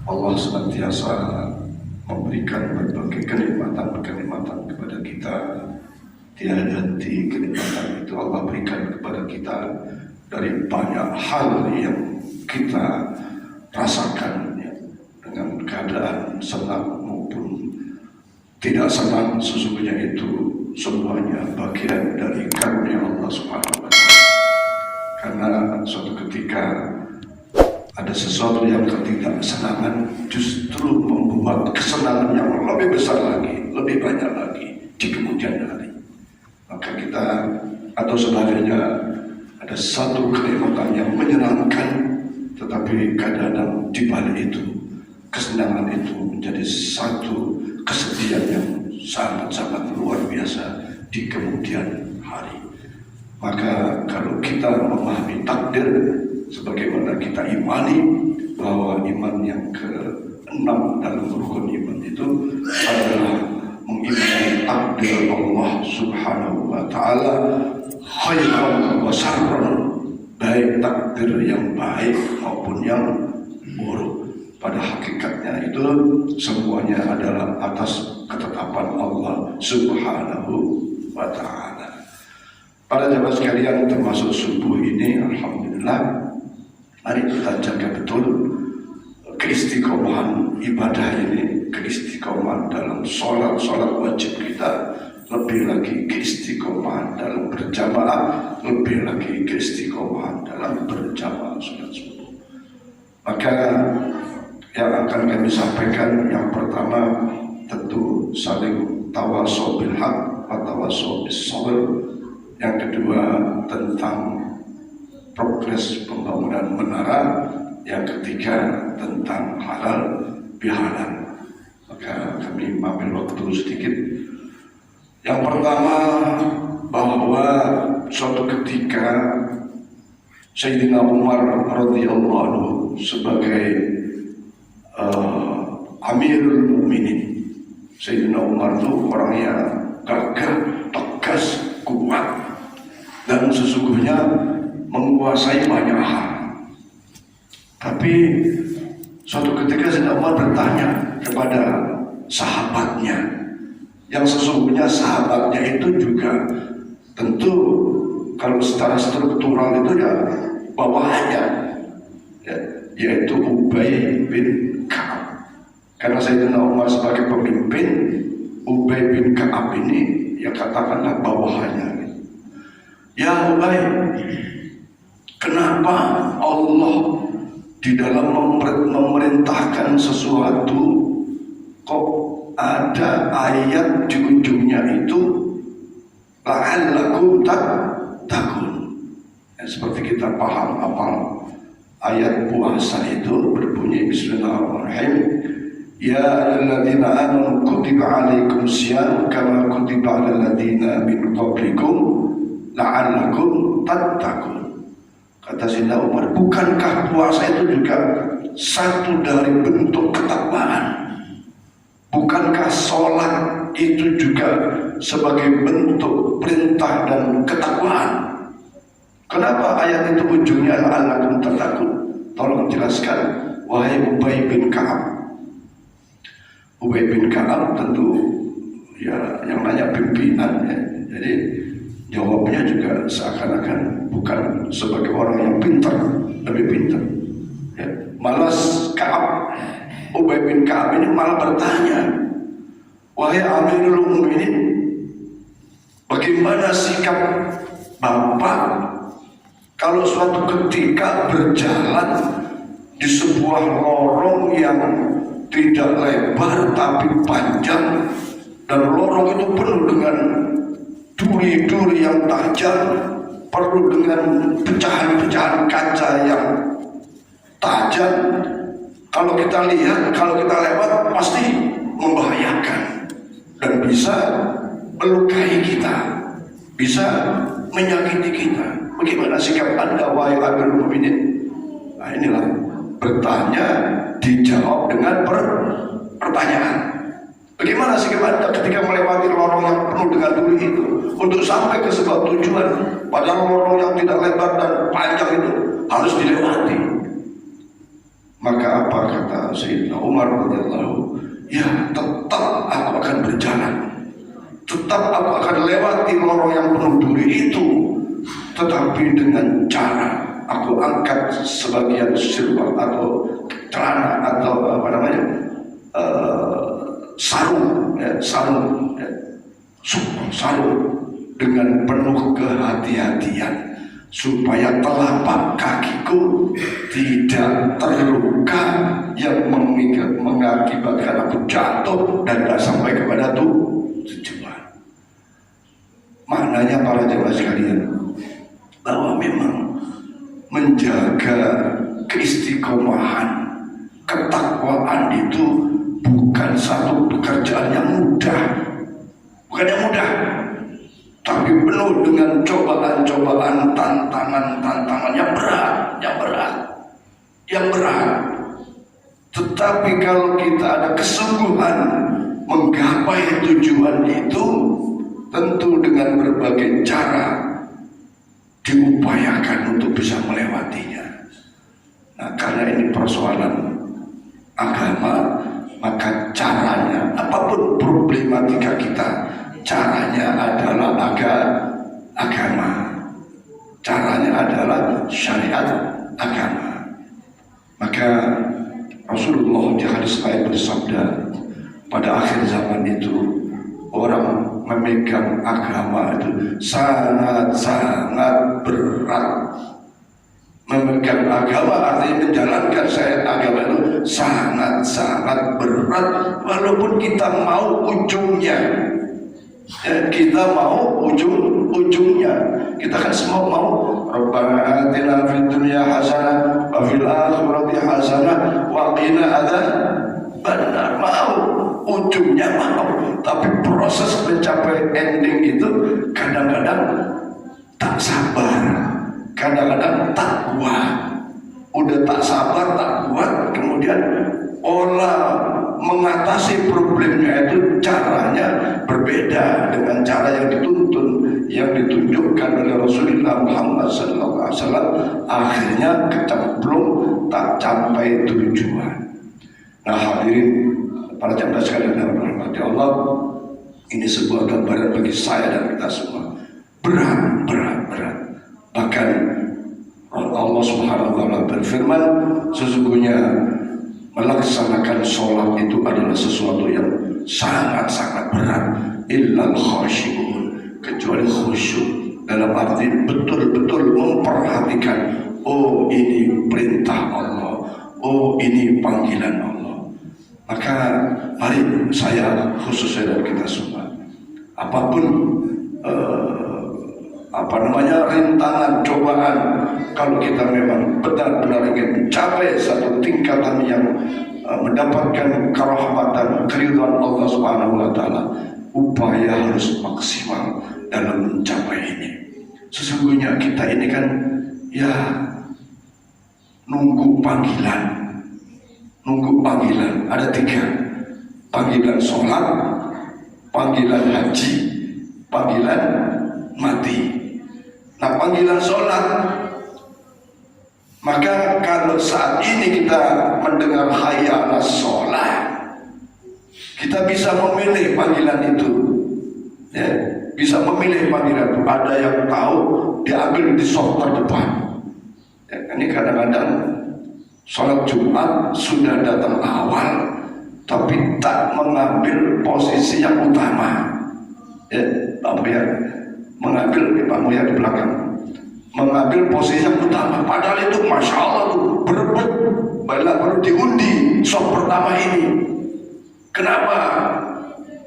Allah senantiasa memberikan berbagai kenikmatan-kenikmatan kepada kita. Tiada henti kenikmatan itu Allah berikan kepada kita dari banyak hal yang kita rasakan, ya, dengan keadaan senang maupun tidak senang. Sesungguhnya itu semuanya bagian dari karunia Allah Subhanahu wa Ta'ala. Karena suatu ketika ada sesuatu yang ketidaksenangan justru membuat kesenangan yang lebih besar lagi, lebih banyak lagi di kemudian hari. Maka kita atau sebaliknya ada satu kenikmatan yang menyenangkan, tetapi kadang-kadang di balik itu kesenangan itu menjadi satu kesedihan yang sangat-sangat luar biasa di kemudian hari. Maka kalau kita memahami takdir sebagaimana kita imani bahwa iman yang ke-6 dalam rukun iman itu adalah mengimani takdir Allah Subhanahu wa Ta'ala khairan wa syarran, baik takdir yang baik maupun yang buruk. Pada hakikatnya itu semuanya adalah atas ketetapan Allah Subhanahu wa Ta'ala. Pada jamaah sekalian, termasuk subuh ini, alhamdulillah, mari kita jaga betul keistiqomahan ibadah ini, keistiqomahan dalam sholat wajib kita, lebih lagi keistiqomahan dalam berjamaah, lebih lagi keistiqomahan dalam berjamaah sholat subuh. Maka yang akan kami sampaikan, yang pertama tentu saling tawasau bil haq wa tawasau bis sabr. Yang kedua tentang progres pembangunan menara. Yang ketiga tentang halal bihalal. Maka kami ambil waktu sedikit. Yang pertama, bahwa suatu ketika Sayyidina Umar radhiyallahu anhu sebagai Amirul Mukminin. Sayyidina Umar itu orang yang gagah, tegas, kuat, dan sesungguhnya menguasai banyak hal. Tapi suatu ketika Sayyidina Umar bertanya kepada sahabatnya, yang sesungguhnya sahabatnya itu juga tentu kalau secara struktural itu ya bawahannya, ya, yaitu Ubay bin Ka'ab. Karena Sayyidina Umar sebagai pemimpin, Ubay bin Ka'ab ini ya katakanlah bawahannya. Ya Ubay, kenapa Allah di dalam memerintahkan sesuatu kok ada ayat di ujungnya itu la'allakum tattaqun? Ya, seperti kita paham apa ayat puasa itu berbunyi bismillahirrahmanirrahim, ya ayyuhalladzina amanu kutiba alaikumusiyam kama kutiba alal ladzina min qablikum la'allakum tattaqun. Kata Sayyidina Umar, bukankah puasa itu juga satu dari bentuk ketakwaan? Bukankah sholat itu juga sebagai bentuk perintah dan ketakwaan? Kenapa ayat itu ujungnya la'allakum tattaqun? Tolong jelaskan, wahai Ubay bin Ka'ab. Ubay bin Ka'ab tentu ya yang nanya pimpinan, ya. Jadi jawabnya juga seakan-akan bukan sebagai orang yang pintar, lebih pintar, ya. Malah Ka'ab, Ubay bin Ka'ab ini malah bertanya, wahai Amirul Mukminin, bagaimana sikap Bapak kalau suatu ketika berjalan di sebuah lorong yang tidak lebar tapi panjang, dan lorong itu penuh dengan duri-duri yang tajam, perlu dengan pecahan-pecahan kaca yang tajam. Kalau kita lihat, kalau kita lewat pasti membahayakan dan bisa melukai kita, bisa menyakiti kita. Bagaimana sikap Anda wahai Amirul Mukminin? Nah inilah bertanya dijawab dengan pertanyaan. Bagaimana sikap Anda ketika melewati lorong yang penuh dengan duri itu untuk sampai ke sebuah tujuan, padahal lorong yang tidak lebar dan panjang itu harus dilewati? Maka apa kata Sayyidina Umar radhiyallahu, ya tetap aku akan berjalan, tetap aku akan lewati lorong yang penuh duri itu, tetapi dengan cara aku angkat sebagian silbah atau celana atau apa namanya sarung, ya, sarung dengan penuh kehati-hatian supaya telapak kakiku tidak terluka yang mengakibatkan aku jatuh dan tidak sampai kepada tujuan. Maknanya para jemaah sekalian, bahwa memang menjaga keistiqomahan, ketakwaan itu bukan satu pekerjaan yang mudah, bukan yang mudah, tapi penuh dengan cobaan-cobaan, tantangan yang berat. Tetapi kalau kita ada kesungguhan menggapai tujuan itu, tentu dengan berbagai cara diupayakan untuk bisa melewatinya. Nah, karena ini persoalan agama, maka caranya, apapun problematika kita, caranya adalah agama, caranya adalah syariat agama. Maka Rasulullah di hadis lain bersabda, pada akhir zaman itu orang memegang agama itu sangat-sangat berat. Memegang agama artinya menjalankan syariat agama itu sangat-sangat berat, walaupun kita mau ujungnya. Kita mau ujungnya. Kita kan semua mau Rabbana atina fid dunya hasanah wa fil akhirati hasanah wa qina adzabannar. Mau ujungnya mau, tapi proses mencapai ending itu kadang-kadang tak sabar, kadang-kadang tak kuat. Udah tak sabar, tak kuat, kemudian olah mengatasi problemnya itu caranya berbeda dengan cara yang dituntun, yang ditunjukkan oleh Rasulullah Muhammad SAW. Akhirnya kecemplung, tak capai tujuan. Nah, hadirin para jamaah sekalian yang dirahmati Allah, ini sebuah gambaran bagi saya dan kita semua. Berat. Bahkan Allah Subhanahu wa Ta'ala berfirman, sesungguhnya melaksanakan sholat itu adalah sesuatu yang sangat-sangat berat. Illal khasyi'un, kecuali khusyuk, dalam arti betul-betul memperhatikan, oh ini perintah Allah, oh ini panggilan Allah. Maka mari saya khususnya dan kita semua, apapun rintangan, cobaan, kalau kita memang benar-benar ingin mencapai satu tingkatan yang mendapatkan kerahmatan, keridhaan Allah Subhanahu wa Ta'ala, upaya harus maksimal dalam mencapai ini. Sesungguhnya kita ini kan ya nunggu panggilan. Ada 3: panggilan sholat, panggilan haji, panggilan mati. Nah, panggilan sholat, maka kalau saat ini kita mendengar hayya 'alas sholat, kita bisa memilih panggilan itu, ya, bisa memilih panggilan itu. Ada yang tahu diambil di soft terdepan, ya, ini kadang-kadang sholat Jumat sudah datang awal, tapi tak mengambil posisi yang utama. Ya, Pak Muya mengambil, Pak Muya di belakang, mengambil posisi yang utama. Padahal itu masya Allah tuh berebut, baiklah perlu diundi soft pertama ini. Kenapa?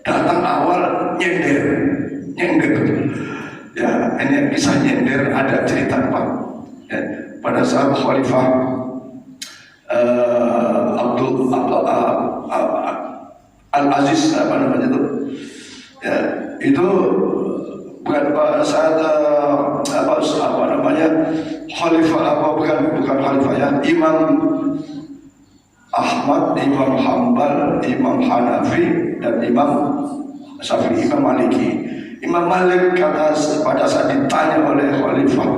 Datang awal nyender. Ya, ini kisah nyender, ada cerita Pak. Ya, pada saat Khalifah Al-Aziz, apa namanya itu? Ya, itu bukan saat khalifah, bukan khalifah ya, Imam Ahmad, Imam Hambal, Imam Hanafi, dan Imam Syafi'i, Imam Maliki. Imam Malik pada saat ditanya oleh khalifah,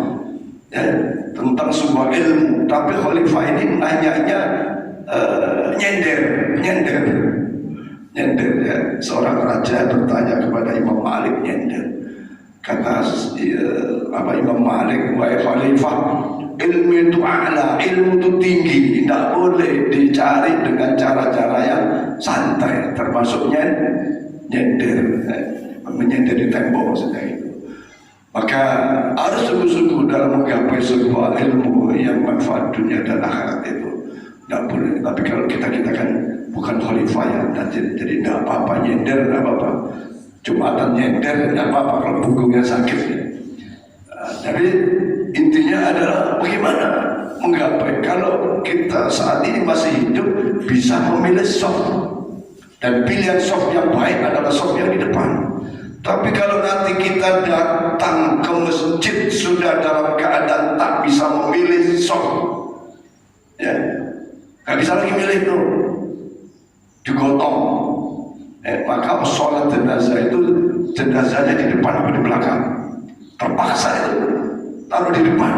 ya, tentang sebuah ilmu, tapi khalifah ini nanyanya nyender ya. Seorang raja bertanya kepada Imam Malik nyender. Kata Imam Malik, wahai khalifah, ilmu itu a'la, ilmu itu tinggi, tidak boleh dicari dengan cara-cara yang santai, termasuknya nyender, menyender di tembok maksudnya itu. Maka harus sungguh-sungguh dalam menggapai sebuah ilmu yang manfaat dunia dan akhirat itu. Tidak boleh. Tapi kalau kita kan bukan khalifah ya, jadi tidak apa-apa nyender, tidak apa-apa. Jumatan nyender tidak apa-apa kalau punggungnya sakit. Tapi intinya adalah bagaimana menggapai. Kalau kita saat ini masih hidup bisa memilih soft, dan pilihan soft yang baik adalah soft yang di depan. Tapi kalau nanti kita datang ke masjid sudah dalam keadaan tak bisa memilih soft, ya, nggak bisa lagi milih itu, digotong. Maka sholat jenazah itu jenazahnya di depan atau di belakang, terpaksa itu taruh di depan.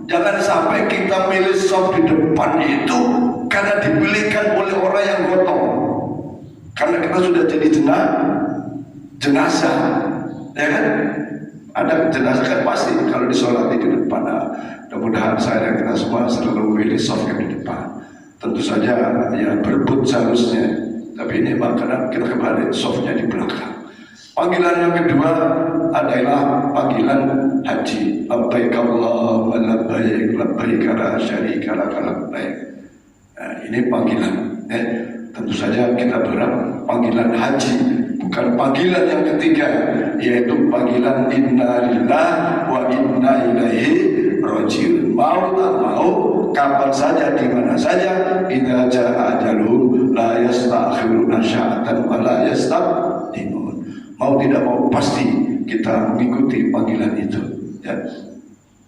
Jangan sampai kita milih soft di depan itu karena dibelikan oleh orang yang gotong, karena kita sudah jadi jenazah, ya kan? Ada jenazah kan pasti kalau disolati di depan. Mudah-mudahan saya dan kita semua selalu memilih soft yang di depan. Tentu saja ya berebut seharusnya, tapi ini karena kita kembali softnya di belakang. Panggilan yang kedua adalah panggilan haji. Labbaik Allahumma labbaik, labbaik la syarika lak labbaik. Ini panggilan. Tentu saja kita berharap panggilan haji, bukan panggilan yang ketiga, yaitu panggilan inna lillahi wa inna ilaihi rajiun. Mau tak mau, kapan saja, di mana saja, idza jaa ajaluhum la yastakhiruna sa'atan wa la yastaqdimun. Mau tidak mau pasti kita mengikuti panggilan itu, ya.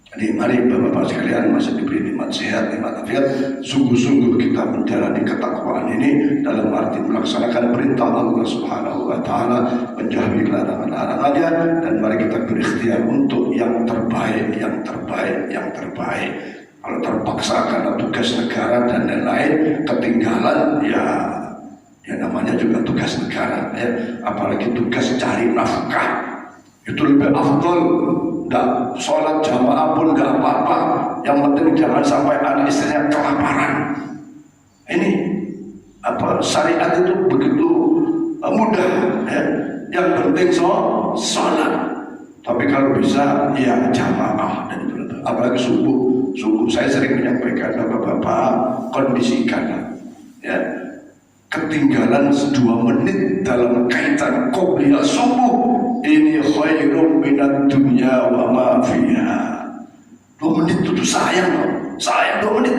Jadi mari Bapak-bapak sekalian, masih diberi nikmat sehat, nikmat afiat, sungguh-sungguh kita menjalani ketakwaan ini dalam arti melaksanakan perintah Allah Subhanahu wa taala, menjauhi larangan-larangannya, dan mari kita berikhtiar untuk yang terbaik. Kalau terpaksa karena tugas negara dan lain-lain ketinggalan, ya namanya juga tugas negara, ya. Apalagi tugas cari nafkah, itu lebih afdol. Nggak sholat jamaah pun nggak apa-apa, yang penting jangan sampai anak istrinya kelaparan. Ini syariat itu begitu mudah, ya. Yang penting sholat. Tapi kalau bisa ya jamaah, dan apalagi subuh saya sering menyampaikan bapak-bapak, kondisikan, ya, ketinggalan 2 menit dalam kaitan qobliyah subuh ini khairum minad dunya wa ma fiha. 2 menit itu sayang 2 menit.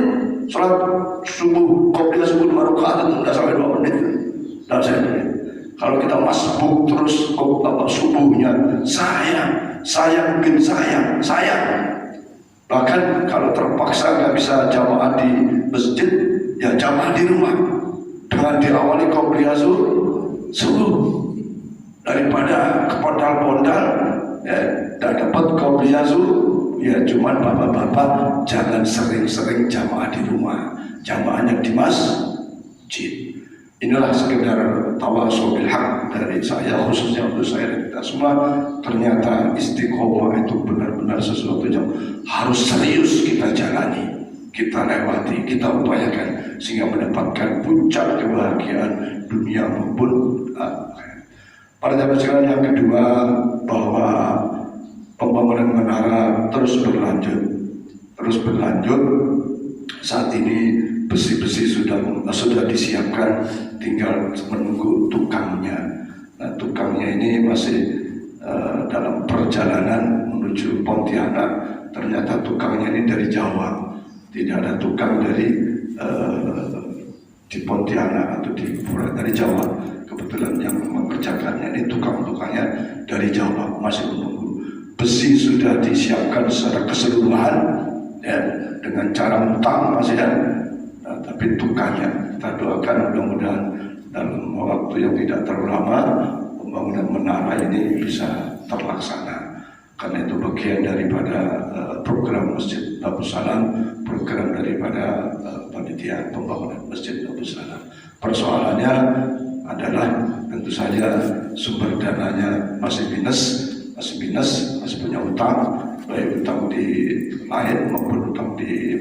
Salat subuh, qobliyah subuh 5 rakaat itu enggak sampai 2 menit. Kalau kita masbuk terus subuhnya, sayang. Bahkan kalau terpaksa nggak bisa jamaah di masjid, ya jamaah di rumah dengan diawali qobliyah subuh. Daripada kepondal-pondal, ya, dan dapat qobliyah subuh, ya cuman bapak-bapak jangan sering-sering jamaah di rumah, jamaahnya di masjid. Inilah sekedar tawasul bil haq dari saya, khususnya untuk saya dan kita semua. Ternyata istiqomah itu benar-benar sesuatu yang harus serius kita jalani, kita lewati, kita upayakan sehingga mendapatkan puncak kebahagiaan dunia maupun akhirat. Pada zaman sekarang yang kedua, bahwa pembangunan menara terus berlanjut. Saat ini besi-besi sudah disiapkan, tinggal menunggu tukangnya. Nah, tukangnya ini masih dalam perjalanan menuju Pontianak. Ternyata tukangnya ini dari Jawa, tidak ada tukang di Pontianak atau dari Jawa. Kebetulan yang mengerjakannya ini tukang-tukangnya dari Jawa, masih menunggu. Besi sudah disiapkan secara keseluruhan, ya, dengan cara mutang masih ya. Nah, tapi tukangnya kita doakan mudah-mudahan dalam waktu yang tidak terlalu lama pembangunan menara ini bisa terlaksana, karena itu bagian daripada program Masjid Abu Salam, program daripada panitia panitia pembangunan Masjid Abu Salam. Persoalannya adalah tentu saja sumber dananya masih minus, masih punya utang, baik utang di lain maupun utang di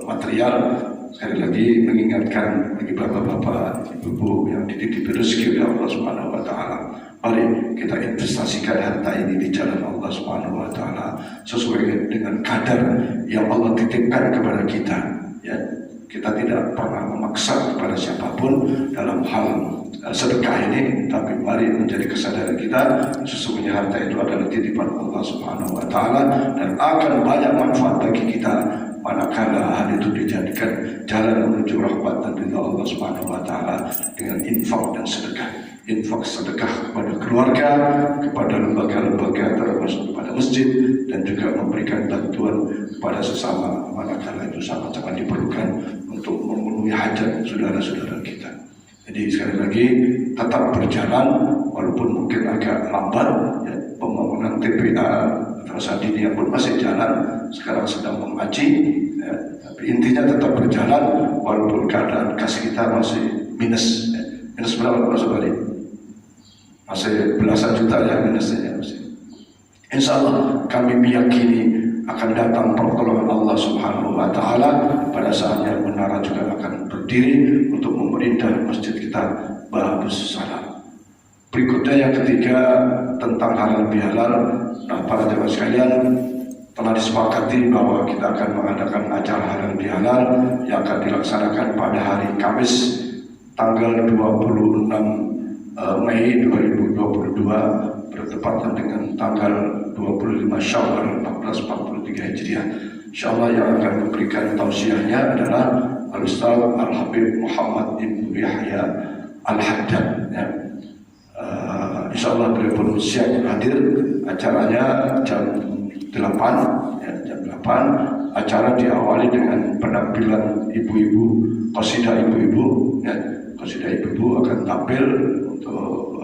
material. Sekali lagi mengingatkan bagi bapak-bapak, ibu-ibu yang dititip rezeki oleh Allah Subhanahu wa taala, mari kita investasikan harta ini di jalan Allah Subhanahu wa taala sesuai dengan kadar yang Allah titipkan kepada kita, ya. Kita tidak pernah memaksa kepada siapapun dalam hal sedekah ini, tapi mari menjadi kesadaran kita sesungguhnya harta itu adalah titipan Allah Subhanahu wa taala dan akan banyak manfaat bagi kita manakala hal itu dijadikan jalan menuju rahmat dan ridha Allah Subhanahu wa taala dengan infak dan sedekah. Infak sedekah kepada keluarga, kepada lembaga-lembaga termasuk kepada masjid, dan juga memberikan bantuan kepada sesama manakala itu sangat-sangat diperlukan untuk memenuhi hajat saudara-saudara kita. Jadi sekali lagi tetap berjalan walaupun mungkin agak lambat, ya. Pembangunan TPA Tersadini pun masih jalan, sekarang sedang mengaji, ya. Tapi intinya tetap berjalan walaupun keadaan kas kita masih minus, ya. Minus berapa Pak Sobari? Masih belasan juta ya minusnya masih. Insya Allah kami meyakini akan datang pertolongan Allah Subhanahu wa taala pada saatnya menara juga akan berdiri untuk memerintah masjid kita Babus Salam. Berikutnya yang ketiga tentang halal bihalal. Nah, para jemaah sekalian, telah disepakati bahwa kita akan mengadakan acara halal bihalal yang akan dilaksanakan pada hari Kamis tanggal 26 Mei 2022 bertepatan dengan tanggal 25 Syawal 1443 Hijriah. Insyaallah yang akan memberikan tausiahnya adalah Al-Ustaz Al-Habib Muhammad Ibn Yahya Al-Haddad, ya. Insyaallah beliau pun siap hadir. Acaranya jam 8, ya, jam 8. Acara diawali dengan penampilan ibu-ibu, qasidah ibu-ibu, ya. Qasidah ibu-ibu akan tampil untuk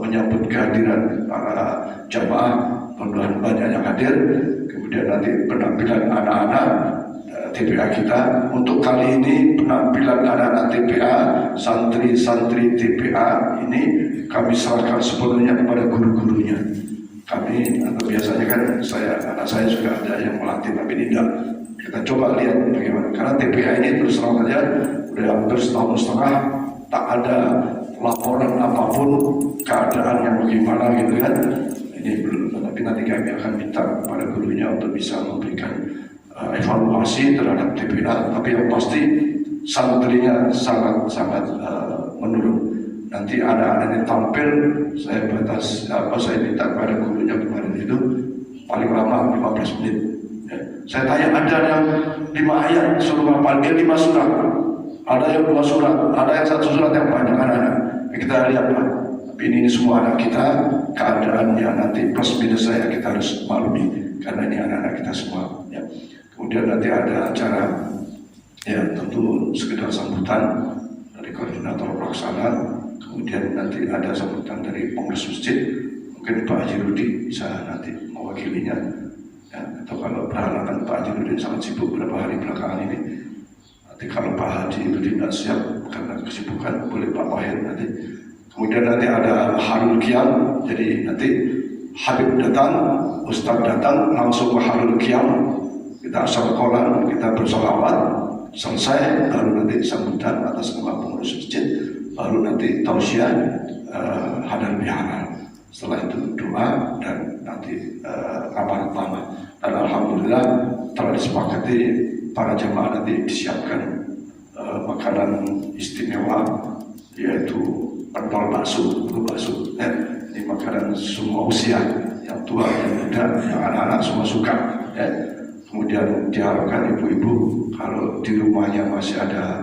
menyambut kehadiran para jamaah. Mudah-mudahan banyak yang hadir. Kemudian nanti penampilan anak-anak TPA kita. Untuk kali ini penampilan anak-anak TPA, santri-santri TPA ini kami serahkan sepenuhnya kepada guru-gurunya. Kami atau biasanya kan anak saya juga ada yang melatih, tapi tidak. Kita coba lihat bagaimana. Karena TPA ini terus terang saja udah hampir setahun setengah tak ada laporan apapun keadaan yang bagaimana gitu kan. Ini belum, tapi nanti kami akan minta kepada gurunya untuk bisa memberikan evaluasi terhadap TPA. Tapi yang pasti santrinya sangat menurun. Nanti anak-anak ini tampil, saya minta kepada gurunya kemarin itu paling lama 15 menit. Ya. Saya tanya ada yang 5 ayat suruh hafal, 5 surat. Ada yang 2 surat, ada yang 1 surat yang banyak anak-anak. Kita lihat Pak, tapi ini semua anak kita, keadaannya nanti plus minus saya kita harus maklumi karena ini anak-anak kita semua. Ya. Kemudian nanti ada acara, ya tentu sekedar sambutan dari koordinator pelaksana. Kemudian nanti ada sambutan dari pengurus masjid, mungkin Pak Haji Rudi bisa nanti mewakilinya, ya. Atau kalau berhalangan Pak Haji Rudi sangat sibuk beberapa hari belakangan ini. Nanti kalau Pak Haji Rudi tidak siap karena kesibukan, boleh Pak Wahid nanti. Kemudian nanti ada Halul Qiyam, jadi nanti Habib datang, Ustaz datang langsung ke Halul Qiyam, kita asal kolan, kita bersolawat, selesai, baru nanti sambutan atas nama pengurus masjid. Baru nanti tausiah halal bihalal. Setelah itu doa dan nanti amalan lama. Dan alhamdulillah telah disepakati para jemaah nanti disiapkan makanan istimewa, yaitu pentol bakso. Ya. Ini makanan semua usia, yang tua, yang muda, yang anak-anak semua suka. Ya. Kemudian diharapkan ibu-ibu kalau di rumahnya masih ada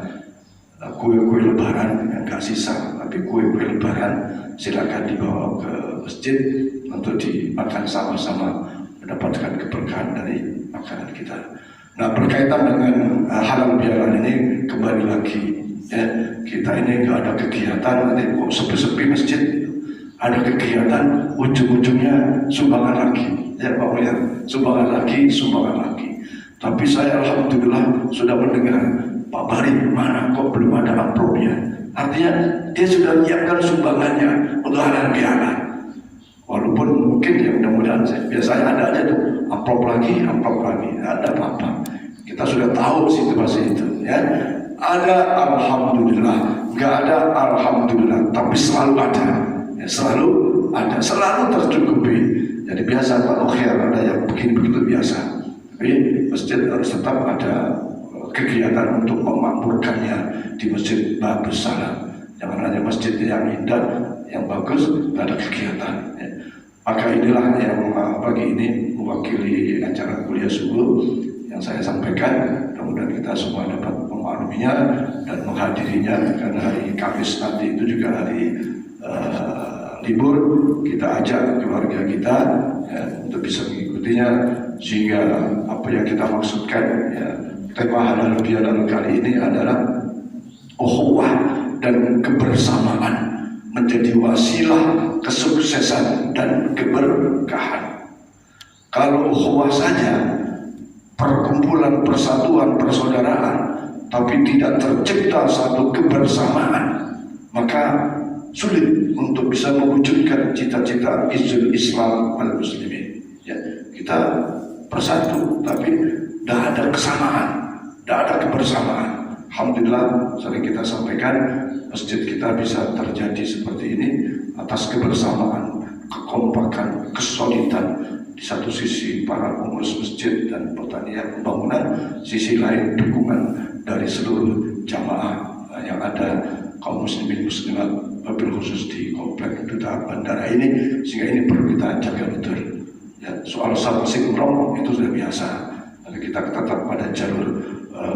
kue-kue lebaran yang gak sisa, tapi kue-kue lebaran silakan dibawa ke masjid untuk dimakan sama-sama, mendapatkan keberkahan dari makanan kita. Nah, berkaitan dengan halal bihalal ini kembali lagi, ya, kita ini nggak ada kegiatan nanti kok sepi-sepi masjid, ada kegiatan ujung-ujungnya sumbangan lagi, ya Pak Mulya, sumbangan lagi. Tapi saya alhamdulillah sudah mendengar Pak Bari mana kok belum ada amplopnya? Artinya dia sudah menyiapkan sumbangannya untuk halal bihalal. Walaupun mungkin ya mudah-mudahan biasanya ada aja tuh amplop lagi, ada apa-apa. Kita sudah tahu situasi itu ya. Ada alhamdulillah, nggak ada alhamdulillah, tapi selalu ada. Ya, selalu ada, selalu tercukupi. Jadi biasa kalau khair ada yang begini-begitu biasa. Tapi masjid harus tetap ada kegiatan untuk memakmurkannya di Masjid Babus Salam. Jangan hanya masjid yang indah, yang bagus, ada kegiatan. Ya. Maka inilah yang pagi ini mewakili acara kuliah subuh yang saya sampaikan. Mudah-mudahan kita semua dapat memakluminya dan menghadirinya, karena hari Kamis nanti itu juga hari libur. Kita ajak keluarga kita ya, untuk bisa mengikutinya, sehingga apa yang kita maksudkan ya, tema halal bihalal kali ini adalah ukhuwah dan kebersamaan menjadi wasilah kesuksesan dan keberkahan. Kalau ukhuwah saja, perkumpulan, persatuan, persaudaraan, tapi tidak tercipta satu kebersamaan, maka sulit untuk bisa mewujudkan cita-cita izul Islam wal muslimin. Ya, kita bersatu, tapi tidak ada kesamaan, tidak ada kebersamaan. Alhamdulillah, sering kita sampaikan, masjid kita bisa terjadi seperti ini atas kebersamaan, kekompakan, kesolidan. Di satu sisi para pengurus masjid dan pertanian pembangunan, sisi lain dukungan dari seluruh jamaah yang ada, kaum muslimin muslimat, wabil khusus di komplek Duta Bandara ini, sehingga ini perlu kita jaga betul. Ya, soal sinkron itu sudah biasa, tapi kita tetap pada jalur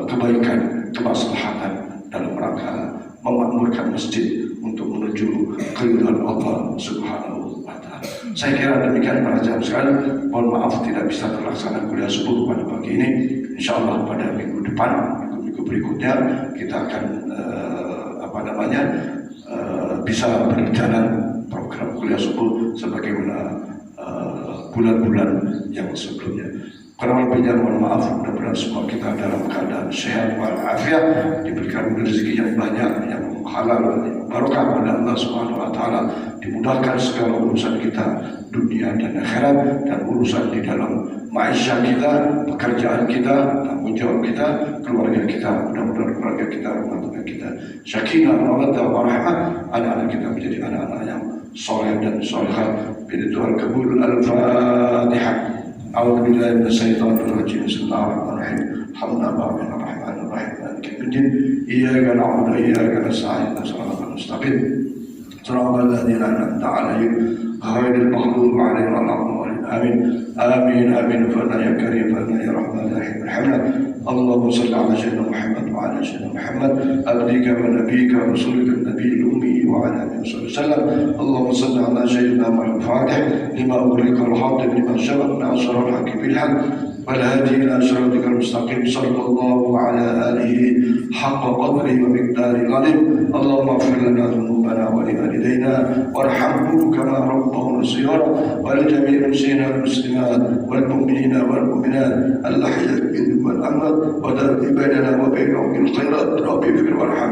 kebaikan, kemaslahatan dalam rangka memakmurkan masjid untuk menuju keridhaan Allah Subhanahu wa Ta'ala. Saya kira demikian para jamaah sekalian. Mohon maaf tidak bisa terlaksana kuliah subuh pada pagi ini. Insya Allah pada minggu depan, minggu berikutnya kita akan bisa berjalan program kuliah subuh sebagaimana bulan-bulan yang sebelumnya. Kurang lebihnya mohon maaf, mudah-mudahan semua kita dalam keadaan sehat walafiat, diberikan rezeki yang banyak, yang halal, yang barokah pada Allah Subhanahu wa Ta'ala, dimudahkan segala urusan kita dunia dan akhirat, dan urusan di dalam maisha kita, pekerjaan kita, tanggung jawab kita, keluarga kita. Mudah-mudahan keluarga kita, rumah tangga kita sakinah, mawaddah, warahmah, anak-anak kita menjadi anak-anak yang soleh dan solehah. Bila Tuhan kabul. Al-Fatihah. أعوذ بالله من الشيطان الرجيم. بسم الله الرحمن الرحيم. الحمد لله الرحمن الرحيم مالك يوم الدين. إياك نعبد وإياك نستعين صراط المستقيم صراط الذين أنعمت عليهم غير المغضوب عليهم ولا الضالين. آمين آمين آمين. فلنا يا كريم، فلنا يا رحمن يا رحيم ارحمنا. اللهم صل على سيدنا محمد وعلى سيدنا محمد عبدك ونبيك ورسولك النبي الأمي وعلى آله وصحبه وسلم. اللهم صل على سيدنا محمد الفاتح لما أغلق الحاضر لمن سبق ناصر الحق بالحق والهادي إلى صراطك المستقيم صلى الله على آله حق قدره ومقداره العظيم. اللهم اغفر لنا ذنوبنا ولوالدينا وارحمهم كما ربونا صغارا ولجميع المسلمين والمسلمات والمؤمنين والمؤمنات الأحياء منهم والأموات ودار بيننا وبينهم بالخيرات. رب اغفر وارحم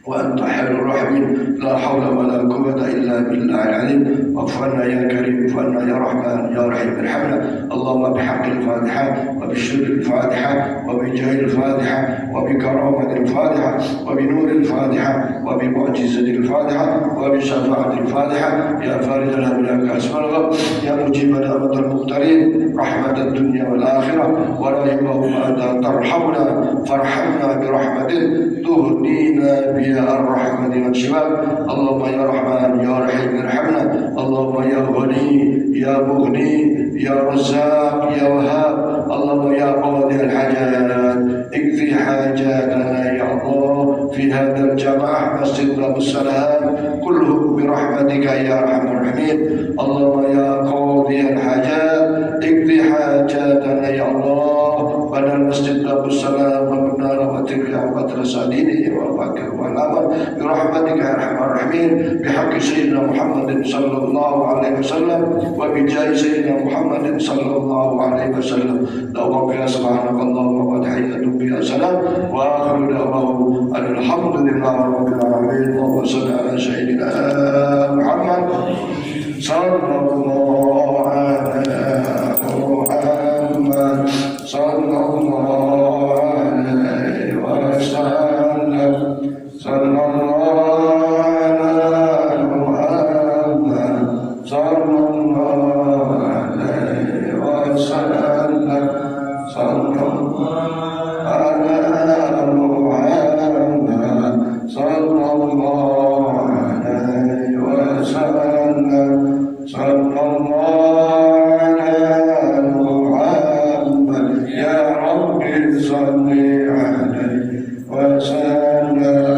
وأنت خير الراحمين. لا حول ولا قوة إلا بالله العليم. واغفر لنا يا كريم، واغفر لنا يا رحمن يا رحيم ارحمنا. اللهم بحق الفاتحة وبشر الفاتحة وبجاه الفاتحة وبكرامة الفاتحة وبنور الفاتحة وبمعجزة الفاتحة وبشفاعة الفاتحة يا فارج الهم يا كاشف الغم يا مجيب دعوة المختارين رحمة الدنيا والآخرة ورحمهم أنت ترحمنا فارحمنا برحمة تهدينا بها الرحمة والشفاء. اللهم يا رحمن يا رحيم ارحمنا. اللهم يا غني يا مغني يا رزاق يا وهاب. اللهم يا قاضي الحاجات اقضي حاجاتنا يا الله في هذا الجماعة مسجد باب السلام كلهم برحمتك يا أرحم الراحمين. اللهم يا قاضي الحاجات اقضي حاجاتنا يا الله pada masjid Babus Salam benar wa badra sadini wa fakir wa lama birahmatika ya arhamar rahimin bihaqqi sayyidina Muhammadin sallallahu alaihi wasallam wa bi jahi sayyidina Muhammadin sallallahu alaihi wasallam. Subhanallah wa tahiyyatuhum fiha salam wa akhiru da'wahum alhamdulillahi rabbil alamin wa sallallahu ala sayyidina Muhammad sallallahu ala Muhammad sallallahu alaihi wasallam sallallahu ala Muhammad sallallahu alaihi wasallam sallallahu ala Muhammad sallallahu alaihi wasallam sallallahu ala Muhammad ya Rabbi salli alaihi wasallam